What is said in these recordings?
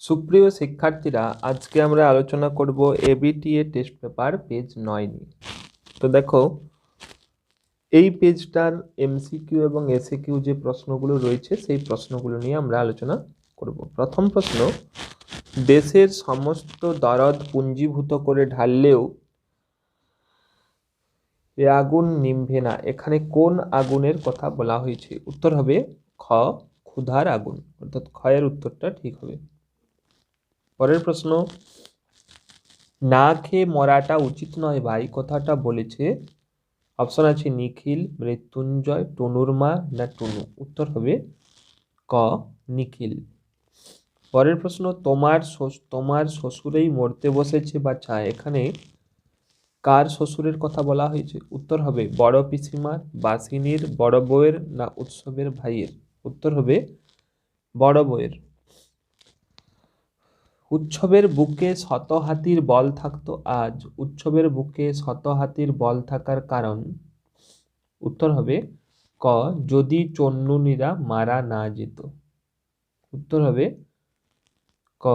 সুপ্রিয় শিক্ষার্থীরা, আজকে আমরা আলোচনা করব এবিটিএ টেস্ট পেপার পেজ 9 নিয়ে। তো দেখো, এই পেজটার এমসিকিউ এবং এসিকিউ যে প্রশ্নগুলো রয়েছে সেই প্রশ্নগুলো নিয়ে আমরা আলোচনা করব। প্রথম প্রশ্ন, দেশের সমস্ত দরদ পুঞ্জীভূত করে ঢাললেও এ আগুন নিভবে না, এখানে কোন আগুনের কথা বলা হয়েছে? উত্তর হবে খ, ক্ষুধার আগুন, অর্থাৎ ক্ষয়ের উত্তরটা ঠিক হবে। পরের প্রশ্ন, না খেয়ে মরাটা উচিত নয় ভাই কথাটা বলেছে? অপশন আছে নিখিল, মৃত্যুঞ্জয়, টুনুর মা না টুনু। উত্তর হবে ক, নিখিল। পরের প্রশ্ন, তোমার শ্বশুরেই মরতে বসেছে বা চায়, এখানে কার শ্বশুরের কথা বলা হয়েছে? উত্তর হবে বড় পিসিমার, বাসিনীর, বড় বউয়ের না উৎসবের ভাইয়ের। উত্তর হবে বড় বউয়ের। উৎসবের বুকে শত হাতির বল থাকতো আজ, উৎসবের বুকে শত হাতির বল থাকার কারণ? উত্তর হবে ক, যদি চন্নুনীরা মারা না যেত। উত্তর হবে ক,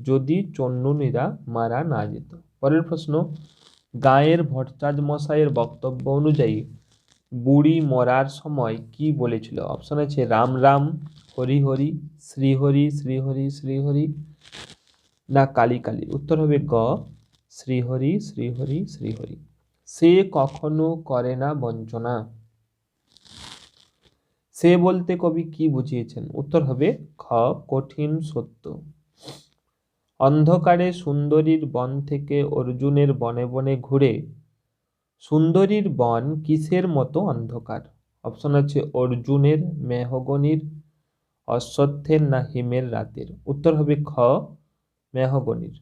যদি চন্নুনীরা মারা না যেত। পরের প্রশ্ন, গাঁয়ের ভট্টাচার্য মশাইয়ের বক্তব্য অনুযায়ী বুড়ি মরার সময় কি বলেছিল? অপশন আছে রাম রাম, হরি হরি, শ্রীহরি শ্রীহরি শ্রীহরি না কালী কালী। উত্তর হবে গ, শ্রীহরি শ্রীহরি শ্রীহরি। সে কখনো করে না বঞ্চনা, সে বলতে কবি কি বুঝিয়েছেন? উত্তর হবে খ, কঠিন সত্য। অন্ধকারে সুন্দরীর বন থেকে অর্জুনের বনে বনে ঘুরে সুন্দরীর বন কিসের মতো অন্ধকার? অপশন আছে অর্জুনের, মেহগনির, অশ্বত্থের না হিমের রাতের। উত্তর হবে খ, মেহগনির।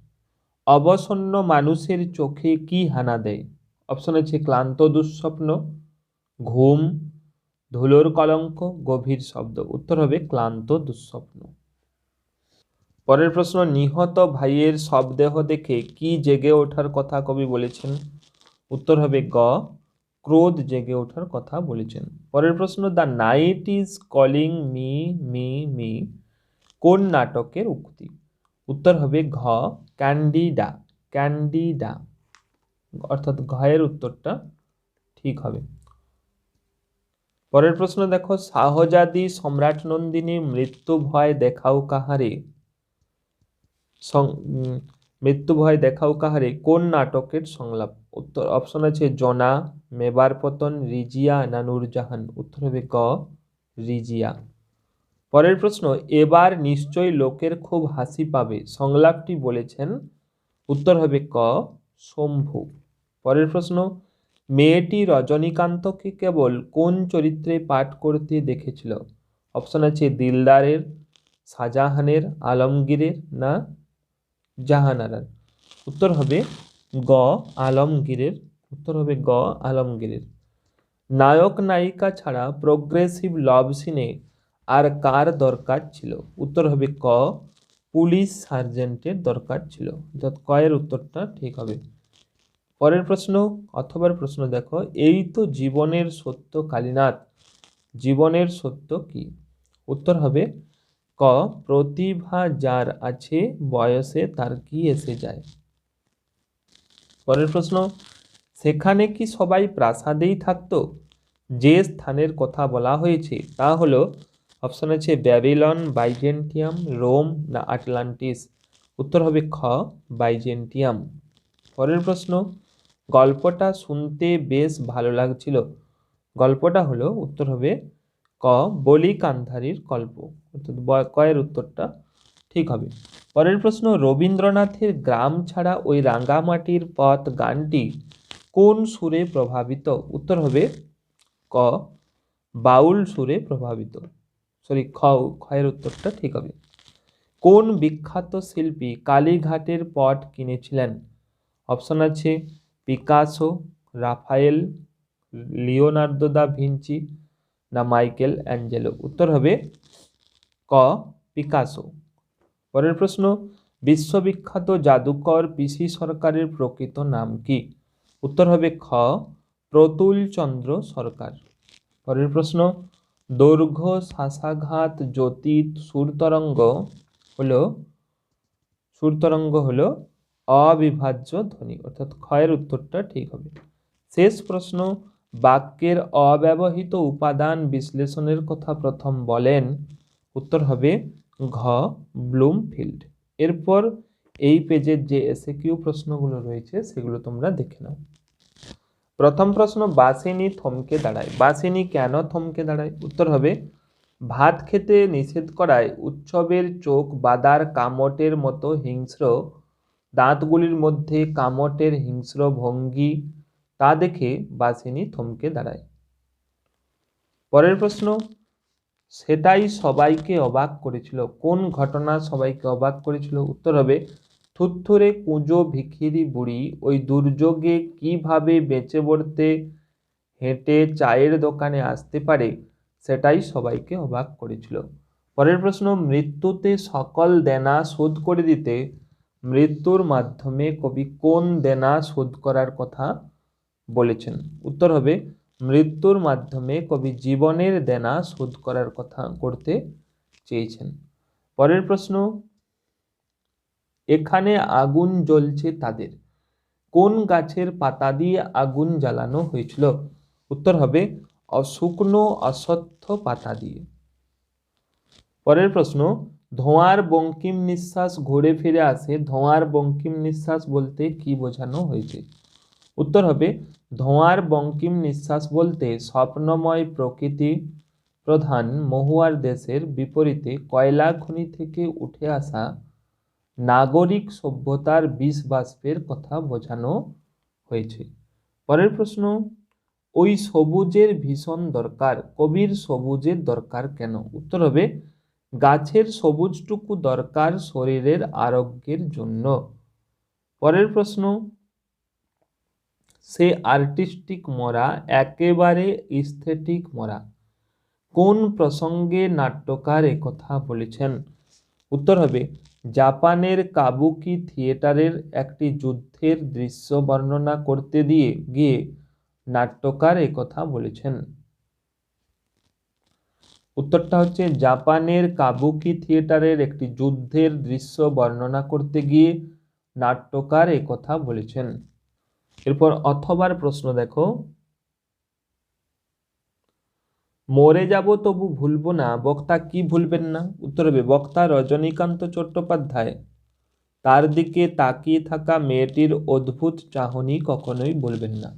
অবসন্ন মানুষের চোখে কি হানা দেয়? অপশন আছে ক্লান্ত দুঃস্বপ্ন, ঘুম, ধুলোর কলঙ্ক, গভীর শব্দ। উত্তর হবে ক্লান্ত দুঃস্বপ্ন। পরের প্রশ্ন, নিহত ভাইয়ের শবদেহ দেখে কি জেগে ওঠার কথা কবি বলেছেন? উত্তর হবে গ, ক্রোধ জেগে ওঠার কথা বলেছেন। পরের প্রশ্ন, the night is calling me me me কোন নাটকের উক্তি? উত্তর হবে ঘ, ক্যান্ডিডা, ক্যান্ডিডা, অর্থাৎ ঘয়ের উত্তরটা ঠিক হবে। পরের প্রশ্ন দেখো, শাহজাদি সম্রাট নন্দিনী মৃত্যু ভয় দেখাও কাহারে, মৃত্যু ভয় দেখাও কাহারে কোন নাটকের সংলাপ? উত্তর অপশন আছে জনা, মেবার পতন, রিজিয়া না নূরজাহান। উত্তর হবে গ, রিজিয়া। পরের প্রশ্ন, এবার নিশ্চয়ই লোকের খুব হাসি পাবে সংলাপটি বলেছেন? উত্তর হবে ক, শম্ভু। পরের প্রশ্ন, মেয়েটি রজনীকান্তকে কেবল কোন চরিত্রে পাঠ করতে দেখেছিল? অপশন আছে দিলদারের, শাহজাহানের, আলমগীরের না জাহানারার। উত্তর হবে গ, আলমগীরের। উত্তর হবে গ, আলমগীরের। নায়ক নায়িকা ছাড়া প্রোগ্রেসিভ লাভ সিনে আর কার দরকার ছিল? উত্তর হবে ক, পুলিশ সার্জেন্টের দরকার ছিল, অর্থাৎ ক এর উত্তরটা ঠিক হবে। পরের প্রশ্ন অথবা প্রশ্ন দেখো, এই তো জীবনের সত্য কালীনাথ, জীবনের সত্য কি? উত্তর হবে ক, প্রতিভা যার আছে বয়সে তার কি এসে যায়। পরের প্রশ্ন, সেখানে কি সবাই প্রাসাদেই থাকতো? যে স্থানের কথা বলা হয়েছে তা হলো, অপশন আছে ব্যাবিলন, বাইজেন্টিয়াম, রোম না আটলান্টিস। উত্তর হবে খ, বাইজেন্টিয়াম। পরের প্রশ্ন, গল্পটা শুনতে বেশ ভালো লাগছিল, গল্পটা হলো? উত্তর হবে ক, বলি কান্ধারীর গল্প, অর্থাৎ ক এর উত্তরটা ঠিক হবে। পরের প্রশ্ন, রবীন্দ্রনাথের গ্রাম ছাড়া ওই রাঙ্গামাটির পথ গানটি কোন সুরে প্রভাবিত? উত্তর হবে ক, বাউল সুরে প্রভাবিত। খ এর উত্তরটা ঠিক হবে। কোন বিখ্যাত শিল্পী কালীঘাটের পট কিনেছিলেন? অপশন আছে Picasso, Raphael, Leonardo da Vinci না মাইকেল অ্যাঞ্জেলো। উত্তর হবে ক, পিকাসো। পরের প্রশ্ন, বিশ্ববিখ্যাত জাদুকর পিসি সরকারের প্রকৃত নাম কি? উত্তর হবে খ, প্রতুল চন্দ্র সরকার। পরের প্রশ্ন, দৈর্ঘ্য, শ্বাসাঘাত, জ্যোতি, সুরতরঙ্গ হলো সুর তরঙ্গ হলো অবিভাজ্য ধ্বনি, অর্থাৎ ক্ষয়ের উত্তরটা ঠিক হবে। শেষ প্রশ্ন, বাক্যের অব্যবহৃত উপাদান বিশ্লেষণের কথা প্রথম বলেন? উত্তর হবে ঘ ব্লুমফিল্ড। এরপর এই পেজের যে এসএকিউ প্রশ্নগুলো রয়েছে সেগুলো তোমরা দেখে নাও। প্রথম প্রশ্ন, বাসিনী থমকে দাঁড়ায়। বাসিনী কেন থমকে দাঁড়ায়? উত্তর হবে ভাত খেতে নিষেধ করায় উৎসবের চোখ বাদার কামটের মতো হিংস্র দাঁতগুলির মধ্যে কামটের হিংস্র ভঙ্গি, তা দেখে বাসিনী থমকে দাঁড়ায়। পরের প্রশ্ন, সেটাই সবাইকে অবাক করেছিল। কোন ঘটনা সবাইকে অবাক করেছিল? উত্তর হবে থুরথুরে কুঁজো ভিখিরি বুড়ি ওই দুর্যোগে কিভাবে বেঁচে পড়তে হেঁটে চায়ের দোকানে আসতে পারে, সেটাই সবাইকে অবাক করেছিল। পরের প্রশ্ন, মৃত্যুতে সকল দেনা শোধ করে দিতে মৃত্যুর মাধ্যমে কবি কোন দেনা শোধ করার কথা বলেছেন? উত্তর হবে মৃত্যুর মাধ্যমে কবি জীবনের দেনা শোধ করার কথা করতে চেয়েছেন। পরের প্রশ্ন, এখানে আগুন জ্বলছে তাদের। কোন গাছের পাতা দিয়ে আগুন জ্বালানো হয়েছিল? উত্তর হবে শুকনো অশ্বত্থ পাতা দিয়ে। পরের প্রশ্ন, ধোঁয়ার বঙ্কিম নিঃশ্বাস ঘুরে ফিরে আসে। ধোঁয়ার বঙ্কিম নিঃশ্বাস বলতে কি বোঝানো হয়েছে? উত্তর হবে ধোঁয়ার বঙ্কিম নিঃশ্বাস বলতে স্বপ্নময় প্রকৃতি প্রধান মহুয়ার দেশের বিপরীতে কয়লা খনি থেকে উঠে আসা নাগরিক সভ্যতার বিষ বাষ্পের কথা বোঝানো হয়েছে। পরের প্রশ্ন, ওই সবুজের ভীষণ দরকার। কবির সবুজের দরকার কেন? উত্তর হবে গাছের সবুজটুকু দরকার শরীরের আরোগ্যের জন্য। পরের প্রশ্ন, সে আর্টিস্টিক মরা একেবারে ইস্থেটিক মরা। কোন প্রসঙ্গে নাট্যকার একথা বলেছেন? উত্তর হবে জাপানের কাবুকি থিয়েটারের একটি যুদ্ধের দৃশ্য বর্ণনা করতে গিয়ে নাট্যকার একথা বলেছেন। উত্তরটা হচ্ছে জাপানের কাবুকি থিয়েটারের একটি যুদ্ধের দৃশ্য বর্ণনা করতে গিয়ে নাট্যকার একথা বলেছেন। এরপর অথবার প্রশ্ন দেখো, মরে যাব তবু ভুলবো না, বক্তা কি ভুলবেন না? উত্তর হবে বক্তা রজনীকান্ত চট্টোপাধ্যায় তার দিকে তাকিয়ে থাকা মেয়েটির অদ্ভুত চাহনি কখনোই বলবেন না।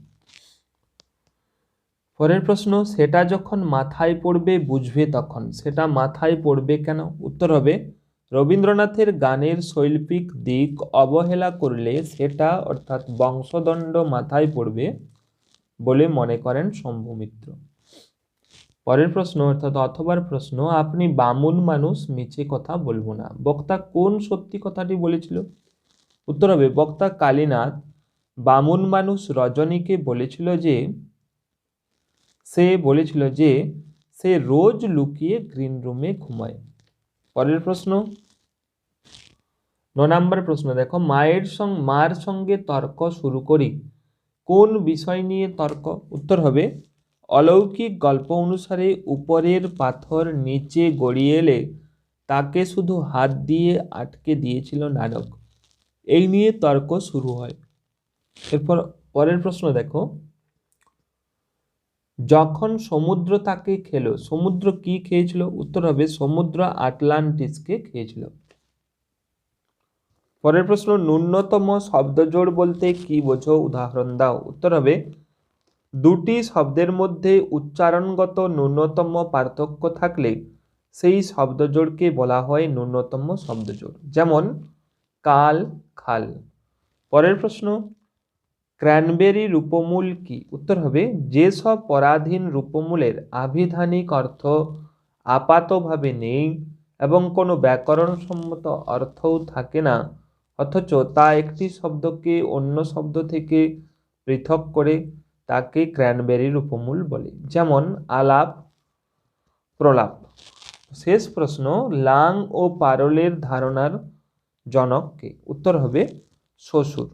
পরের প্রশ্ন, সেটা যখন মাথায় পড়বে বুঝবে তখন। সেটা মাথায় পড়বে কেন? উত্তর হবে রবীন্দ্রনাথের গানের শৈল্পিক দিক অবহেলা করলে সেটা অর্থাৎ বংশদণ্ড মাথায় পড়বে বলে মনে করেন শম্ভু মিত্র। পরের প্রশ্ন অর্থাৎ অথবার প্রশ্ন, আপনি বামুন মানুষ মিছে কথা বলবো না। বক্তা কোন সত্যি কথাটি বলেছিল? উত্তর হবে বক্তা কালীনাথ বামুন মানুষ রজনীকে বলেছিল যে সে রোজ লুকিয়ে গ্রিন রুমে ঘুমায়। পরের প্রশ্ন 9 নম্বর প্রশ্ন দেখো, মার সঙ্গে তর্ক শুরু করি। কোন বিষয় নিয়ে তর্ক? উত্তর হবে অলৌকিক গল্প অনুসারে উপরের পাথর নিচে গড়িয়ে এলে তাকে শুধু হাত দিয়ে আটকে দিয়েছিল নারদ, এই নিয়ে তর্ক শুরু হয়। এরপর পরের প্রশ্ন দেখো, যখন সমুদ্র তাকে খেলো, সমুদ্র কি খেয়েছিল? উত্তর হবে সমুদ্র আটলান্টিসকে খেয়েছিল। পরের প্রশ্ন, ন্যূনতম শব্দজোড় বলতে কি বোঝো, উদাহরণ দাও। উত্তর হবে দুটি শব্দের মধ্যে উচ্চারণগত ন্যূনতম পার্থক্য থাকলে সেই শব্দজোড়কে বলা হয় ন্যূনতম শব্দজোড়, যেমন কাল খাল। পরের প্রশ্ন, ক্র্যানবেরি রূপমূল কি? উত্তর হবে যেসব পরাধীন রূপমূলের আভিধানিক অর্থ আপাতভাবে নেই এবং কোনো ব্যাকরণসম্মত অর্থও থাকে না, অথচ তা একটি শব্দকে অন্য শব্দ থেকে পৃথক করে, তাকে ক্র্যানবেরি রূপমূল বলে, যেমন আলাপ প্রলাপ। শেষ প্রশ্ন, লাং ও পারলের ধারণার জনককে? উত্তর হবে শ্বশুর।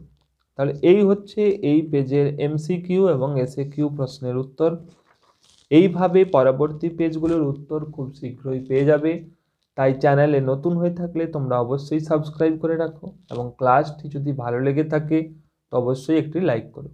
তাহলে এই হচ্ছে এই পেজের এমসিকিউ এবং এসএকিউ প্রশ্নের উত্তর। এইভাবে পরবর্তী পেজগুলোর উত্তর খুব শীঘ্রই পেয়ে যাবে। তাই চ্যানেলে নতুন হয়ে থাকলে তোমরা অবশ্যই সাবস্ক্রাইব করে রাখো এবং ক্লাসটি যদি ভালো লেগে থাকে তো অবশ্যই একটি লাইক করো।